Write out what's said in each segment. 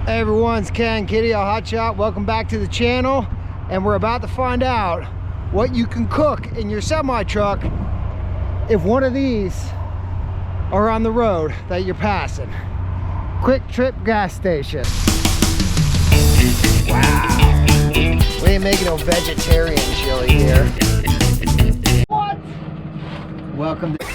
Hey everyone, it's Ken Kitty, our Hot Shot. Welcome back to the channel, and we're about to find out what you can cook in your semi-truck if one of these are on the road that you're passing. Quick Trip gas station. Wow. We ain't making no vegetarian chili here. What? Welcome to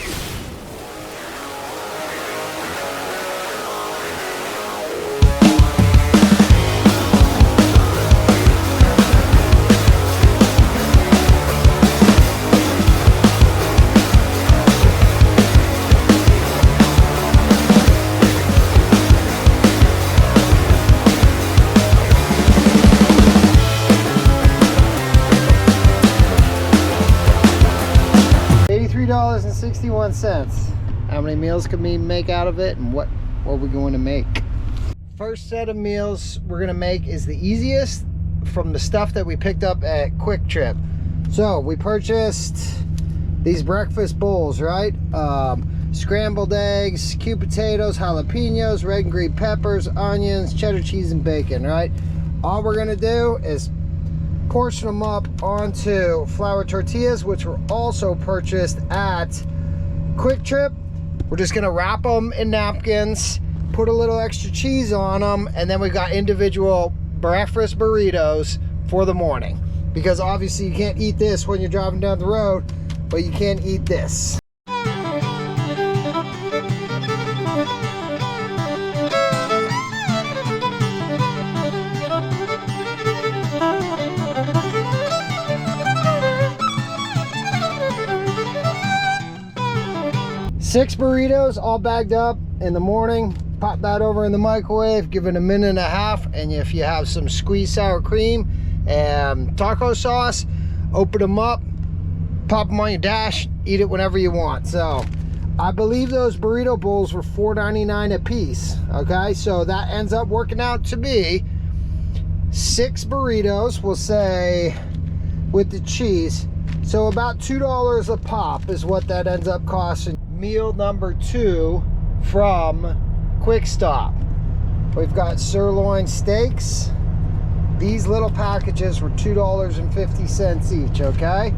$83.61. How many meals can we make out of it, and what are we going to make? First set of meals we're going to make is the easiest from the stuff that we picked up at Quick Trip. So we purchased these breakfast bowls, right? Scrambled eggs, cubed potatoes, jalapenos, red and green peppers, onions, cheddar cheese, and bacon, right? All we're going to do is portion them up onto flour tortillas, which were also purchased at Quick Trip. We're just gonna wrap them in napkins, put a little extra cheese on them, and then we've got individual breakfast burritos for the morning. Because obviously you can't eat this when you're driving down the road, but you can eat this. 6 burritos all bagged up in the morning. Pop that over in the microwave, give it a minute and a half, and if you have some squeezed sour cream and taco sauce, open them up, pop them on your dash, eat it whenever you want. So I believe those burrito bowls were $4.99 a piece. Okay, so that ends up working out to be 6 burritos, we'll say, with the cheese. So about $2 a pop is what that ends up costing. Meal number 2 from Quick Stop. We've got sirloin steaks. These little packages were $2.50 each, okay?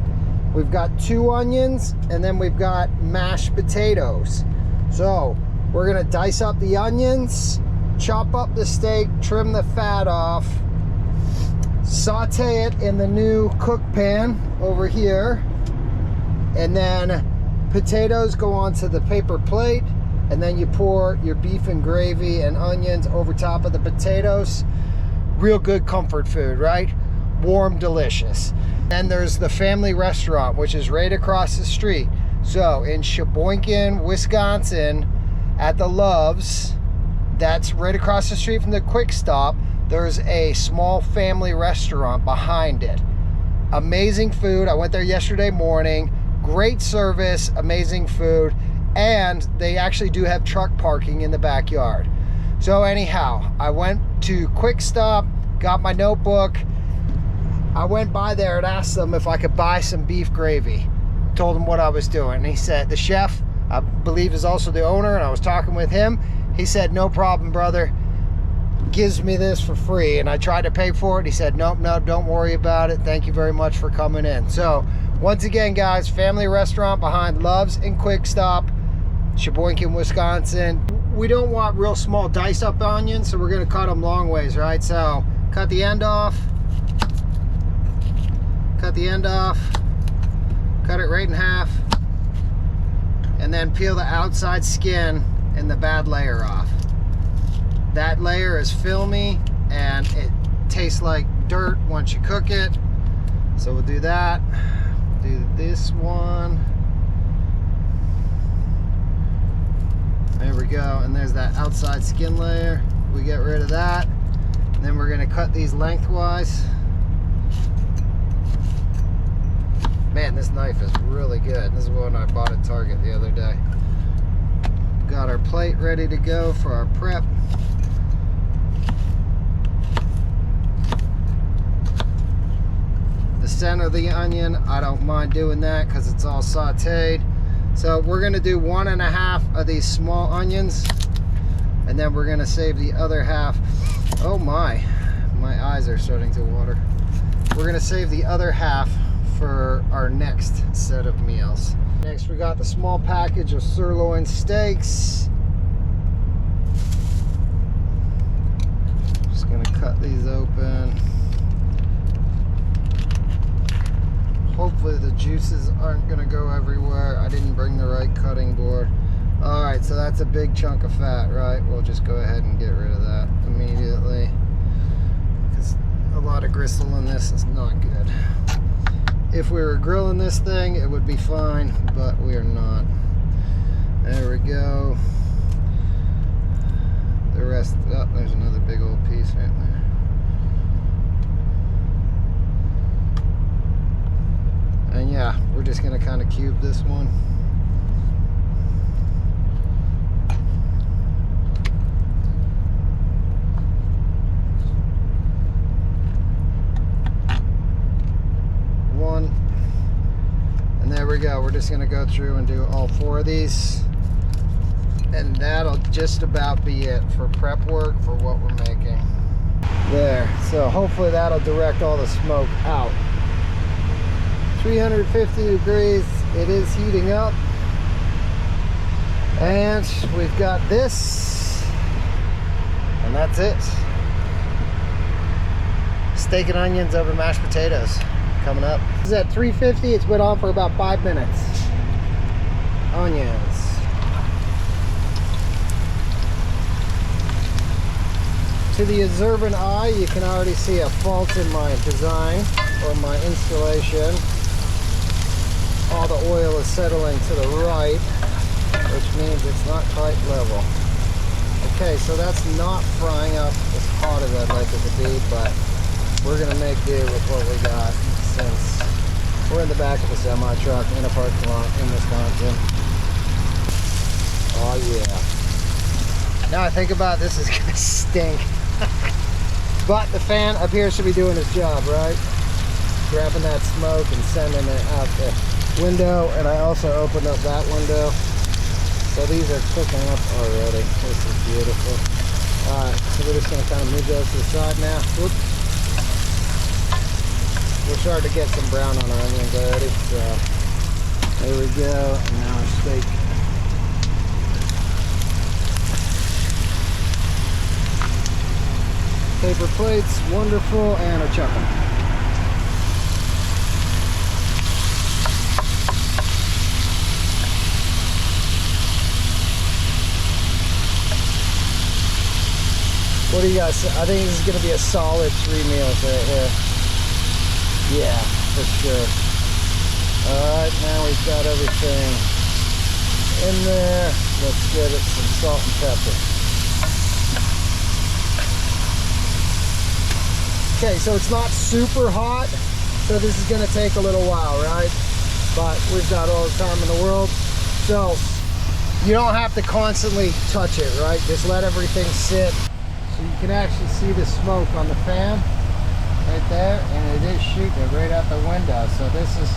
We've got 2 onions, and then we've got mashed potatoes. So we're gonna dice up the onions, chop up the steak, trim the fat off, saute it in the new cook pan over here, and then potatoes go onto the paper plate, and then you pour your beef and gravy and onions over top of the potatoes. Real good comfort food, right? Warm, delicious. Then there's the family restaurant, which is right across the street. So in Sheboygan, Wisconsin, at the Loves, that's right across the street from the Quick Stop, there's a small family restaurant behind it. Amazing food. I went there yesterday morning. Great service, amazing food, and they actually do have truck parking in the backyard. So anyhow, I went to Quick Stop, got my notebook. I went by there and asked them if I could buy some beef gravy. Told him what I was doing. And he said, the chef, I believe, is also the owner, and I was talking with him. He said, no problem, brother. Gives me this for free. And I tried to pay for it. He said, nope, no, don't worry about it. Thank you very much for coming in. So once again, guys, family restaurant behind Loves and Quick Stop, Sheboygan, Wisconsin. We don't want real small diced up onions, so we're gonna cut them long ways, right? So cut the end off, cut the end off, cut it right in half, and then peel the outside skin and the bad layer off. That layer is filmy and it tastes like dirt once you cook it. So we'll do that. Do this one. There we go. And there's that outside skin layer. We get rid of that. And then we're going to cut these lengthwise. Man, this knife is really good. This is one I bought at Target the other day. Got our plate ready to go for our prep. The center of the onion, I don't mind doing that because it's all sauteed. So we're going to do 1.5 of these small onions, and then we're going to save the other half Oh my eyes are starting to water. We're gonna save the other half for our next set of meals. Next, we got the small package of sirloin steaks. Just gonna cut these open. Hopefully the juices aren't gonna go everywhere. I didn't bring the right cutting board. All right, so that's a big chunk of fat, right? We'll just go ahead and get rid of that immediately, because a lot of gristle in this is not good. If we were grilling this thing, it would be fine, but we are not. There we go. The rest, oh, there's another big old piece right there. And yeah, we're just gonna kind of cube this one. And there we go. We're just gonna go through and do all 4 of these, and that'll just about be it for prep work for what we're making. There, so hopefully that'll direct all the smoke out. 350 degrees, it is heating up, and we've got this, and that's it. Steak and onions over mashed potatoes coming up. This is at 350. It's been on for about 5 minutes. Onions. To the observant eye, you can already see a fault in my design or my installation. All the oil is settling to the right, which means it's not quite level. Okay, so that's not frying up as hot as I'd like it to be, but we're gonna make do with what we got, since we're in the back of a semi truck in a parking lot in Wisconsin. Oh yeah. Now I think about it, this is gonna stink. But the fan appears to be doing its job, right? Grabbing that smoke and sending it out the window, and I also opened up that window. So these are cooking up already. This is beautiful. Alright, so we're just gonna kind of move those to the side now. Whoop. We're starting to get some brown on our onions already, so there we go. And now our steak. Paper plates, wonderful, and a chuckle. What do you guys say? I think this is going to be a solid 3 meals right here. Yeah, for sure. Alright, now we've got everything in there. Let's give it some salt and pepper. Okay, so it's not super hot, so this is going to take a little while, right? But we've got all the time in the world. So you don't have to constantly touch it, right? Just let everything sit. So you can actually see the smoke on the fan right there, and it is shooting it right out the window. So this is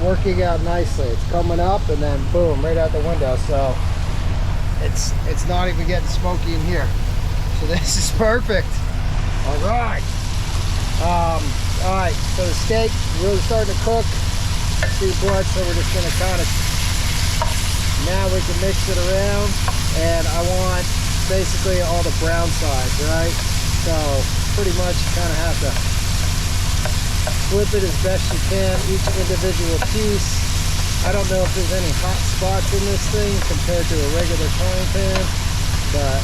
working out nicely. It's coming up and then boom, right out the window. So it's not even getting smoky in here. So this is perfect. All right. All right, so the steak really starting to cook. See blood, so we're just gonna kind of, now we can mix it around, and I want basically all the brown sides, right? So pretty much you kind of have to flip it as best you can, each individual piece. I don't know if there's any hot spots in this thing compared to a regular frying pan, but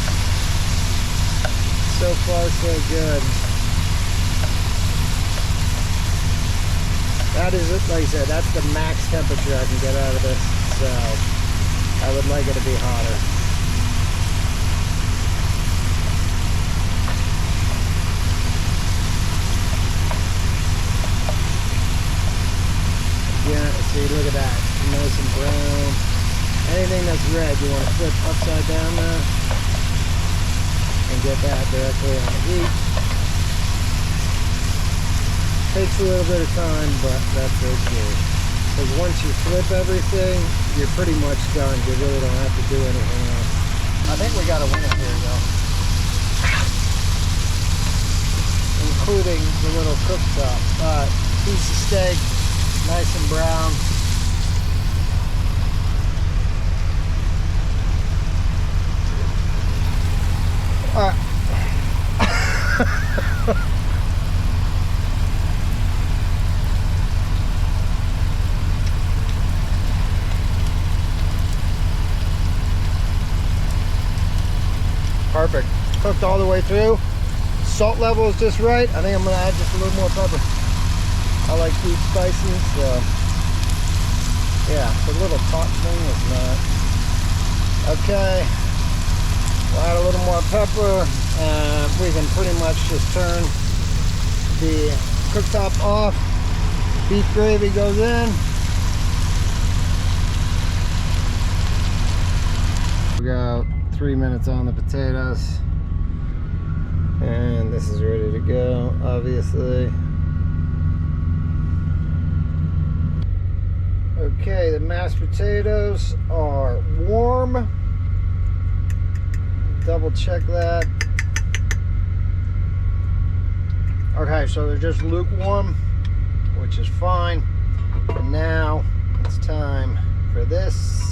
so far so good. That is it, like I said, that's the max temperature I can get out of this, so I would like it to be hotter. Yeah, see, look at that, nice and brown. Anything that's red, you want to flip upside down now and get that directly on the heat. Takes a little bit of time, but that's okay. Because once you flip everything, you're pretty much done. You really don't have to do anything else. I think we got a winner here, though. including the little cooktop. Piece of steak, nice and brown. Perfect. Cooked all the way through. Salt level is just right. I think I'm gonna add just a little more pepper. I like deep spices, so yeah, the little pot thing is not. Okay, we'll add a little more pepper, and we can pretty much just turn the cooktop off. Beef gravy goes in. We got 3 minutes on the potatoes, and this is ready to go, obviously. Okay, the mashed potatoes are warm. Double check that. Okay, so they're just lukewarm, which is fine. And now it's time for this.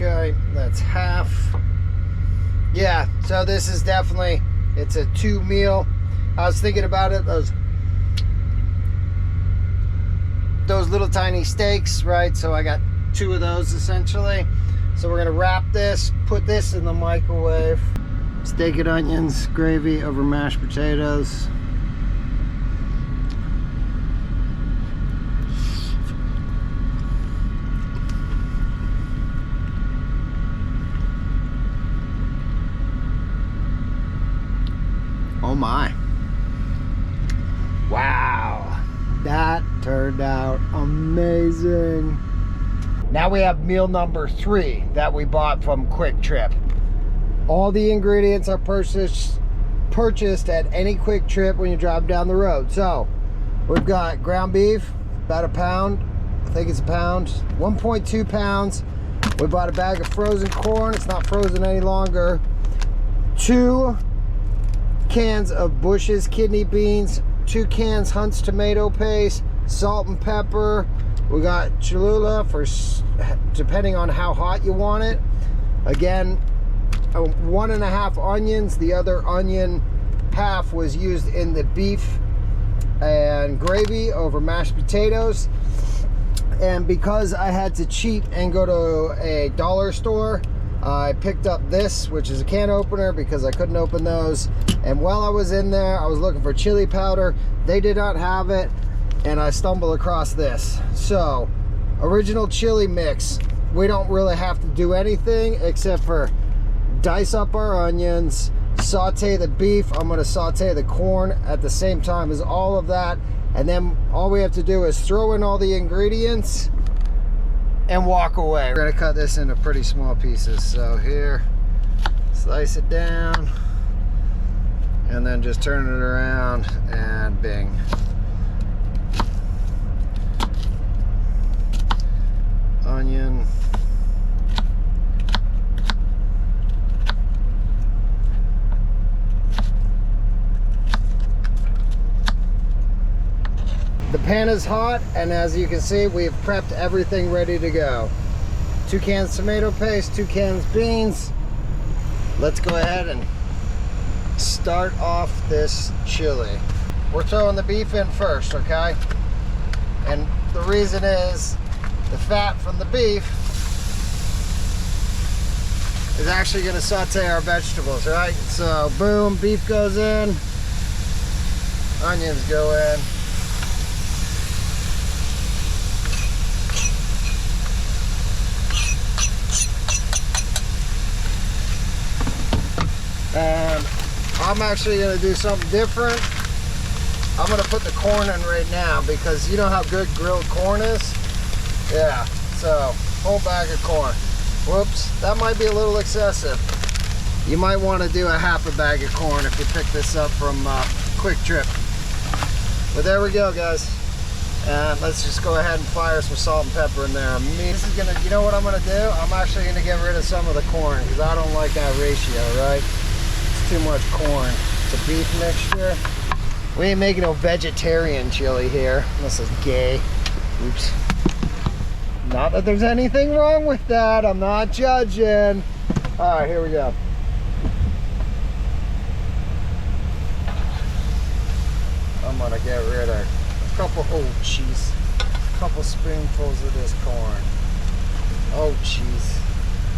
Okay, that's half. Yeah, so this is definitely, it's a 2 meal. I was thinking about it, those little tiny steaks, right? So I got 2 of those essentially. So we're gonna wrap this, put this in the microwave. Steak and onions, gravy over mashed potatoes. Oh my. Wow. That turned out amazing. Now we have meal number 3 that we bought from Quick Trip. All the ingredients are purchased at any Quick Trip when you drive down the road. So we've got ground beef, about a pound. I think it's a pound. 1.2 pounds. We bought a bag of frozen corn. It's not frozen any longer. 2 cans of Bush's kidney beans, 2 cans Hunt's tomato paste, salt and pepper. We got Cholula for depending on how hot you want it. Again, 1.5 onions. The other onion half was used in the beef and gravy over mashed potatoes. And because I had to cheat and go to a dollar store, I picked up this, which is a can opener, because I couldn't open those. And while I was in there, I was looking for chili powder. They did not have it, and I stumbled across this. So, original chili mix. We don't really have to do anything except for dice up our onions, saute the beef. I'm gonna saute the corn at the same time as all of that. And then all we have to do is throw in all the ingredients and walk away. We're gonna cut this into pretty small pieces. So here, slice it down, and then just turn it around, and bing. Onion. The pan is hot, and as you can see, we've prepped everything ready to go. 2 cans tomato paste, 2 cans beans. Let's go ahead and start off this chili. We're throwing the beef in first, okay? And the reason is the fat from the beef is actually going to saute our vegetables, right? So boom, beef goes in, onions go in. And I'm actually going to do something different. I'm going to put the corn in right now, because you know how good grilled corn is? Yeah, so whole bag of corn. Whoops, that might be a little excessive. You might want to do a half a bag of corn if you pick this up from Quick Trip. But there we go, guys. And let's just go ahead and fire some salt and pepper in there. This is gonna, you know what I'm gonna do? I'm actually gonna get rid of some of the corn because I don't like that ratio, right? It's too much corn. It's a beef mixture. We ain't making no vegetarian chili here, unless it's gay. Oops. Not that there's anything wrong with that. I'm not judging. All right, here we go. I'm gonna get rid of a couple, oh jeez, a couple spoonfuls of this corn. Oh jeez.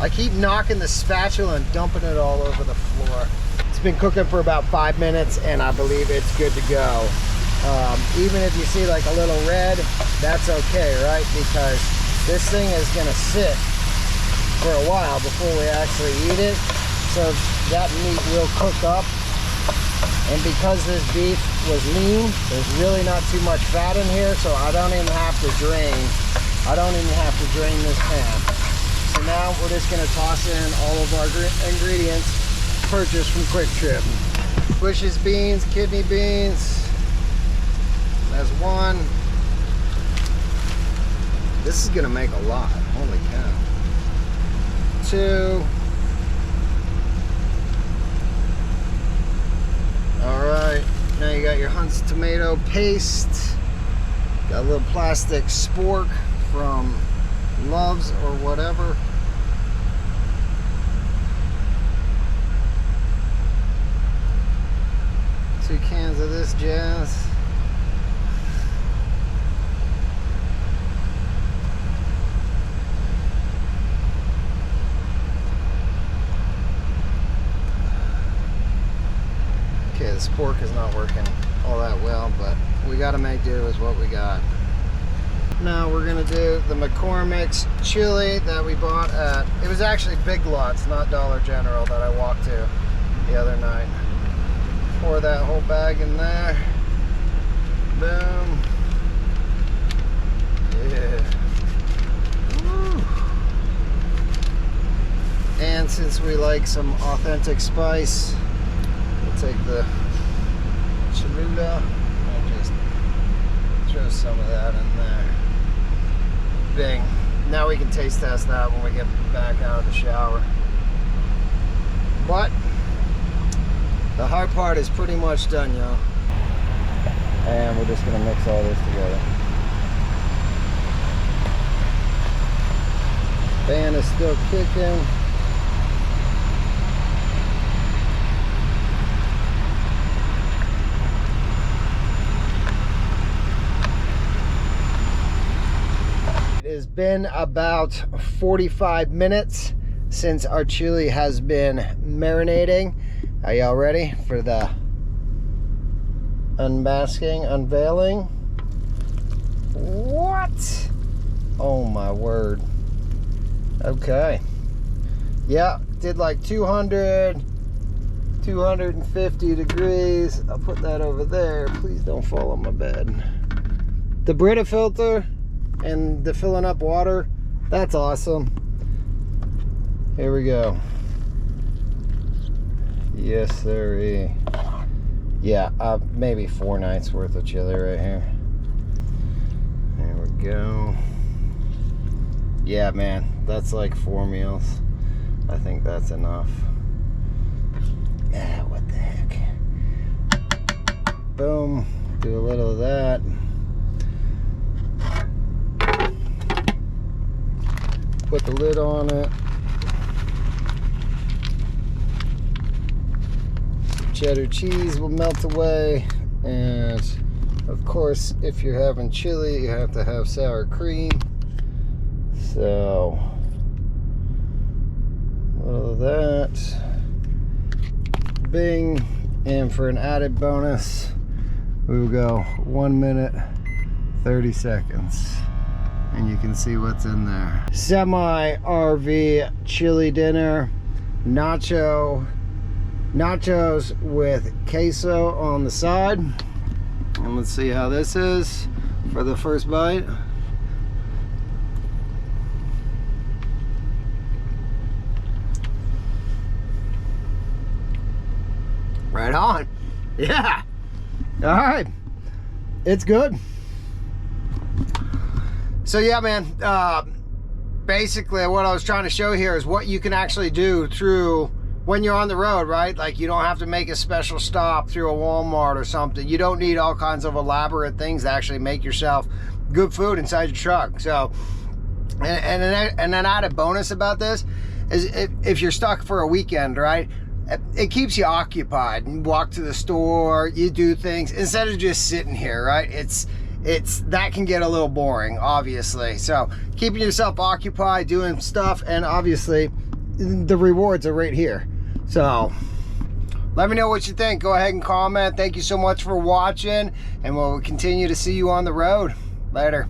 I keep knocking the spatula and dumping it all over the floor. It's been cooking for about 5 minutes and I believe it's good to go. Even if you see like a little red, that's okay, right? Because this thing is gonna sit for a while before we actually eat it. So that meat will cook up. And because this beef was lean, there's really not too much fat in here, so I don't even have to drain. I don't even have to drain this pan. So now we're just gonna toss in all of our ingredients purchased from Quick Trip. Bush's beans, kidney beans. That's one. This is gonna make a lot, holy cow. 2. All right, now you got your Hunt's tomato paste. Got a little plastic spork from Love's or whatever. Two cans of this jazz. Okay, the spork is not working all that well, but we gotta make do with what we got. Now we're gonna do the McCormick's chili that we bought at, it was actually Big Lots, not Dollar General, that I walked to the other night. Pour that whole bag in there. Boom. Yeah. Woo. And since we like some authentic spice, we'll take the Cholula and just throw some of that in there. Bing. Now we can taste test that when we get back out of the shower. But the hard part is pretty much done, y'all. And we're just gonna mix all this together. Pan is still kicking. It has been about 45 minutes since our chili has been marinating. Are y'all ready for the unveiling? What? Oh my word. Okay. Yeah, did like 250 degrees. I'll put that over there. Please don't fall on my bed. The Brita filter and the filling up water, that's awesome. Here we go. Yes, sirree. Yeah, maybe 4 nights worth of chili right here. There we go. Yeah, man, that's like 4 meals. I think that's enough. Ah, what the heck. Boom. Do a little of that. Put the lid on it. Cheddar cheese will melt away, and of course if you're having chili you have to have sour cream, so a little of that. Bing. And for an added bonus we will go 1 minute 30 seconds and you can see what's in there. Semi RV chili dinner, nachos with queso on the side. And let's see how this is for the first bite. Right on. Yeah. All right. It's good. So yeah, man, basically what I was trying to show here is what you can actually do through when you're on the road, right? Like, you don't have to make a special stop through a Walmart or something. You don't need all kinds of elaborate things to actually make yourself good food inside your truck. So, and an added bonus about this is if you're stuck for a weekend, right? It keeps you occupied, and walk to the store, you do things instead of just sitting here, right? It's that can get a little boring, obviously. So keeping yourself occupied, doing stuff, and obviously the rewards are right here. So let me know what you think. Go ahead and comment. Thank you so much for watching, and we'll continue to see you on the road. Later.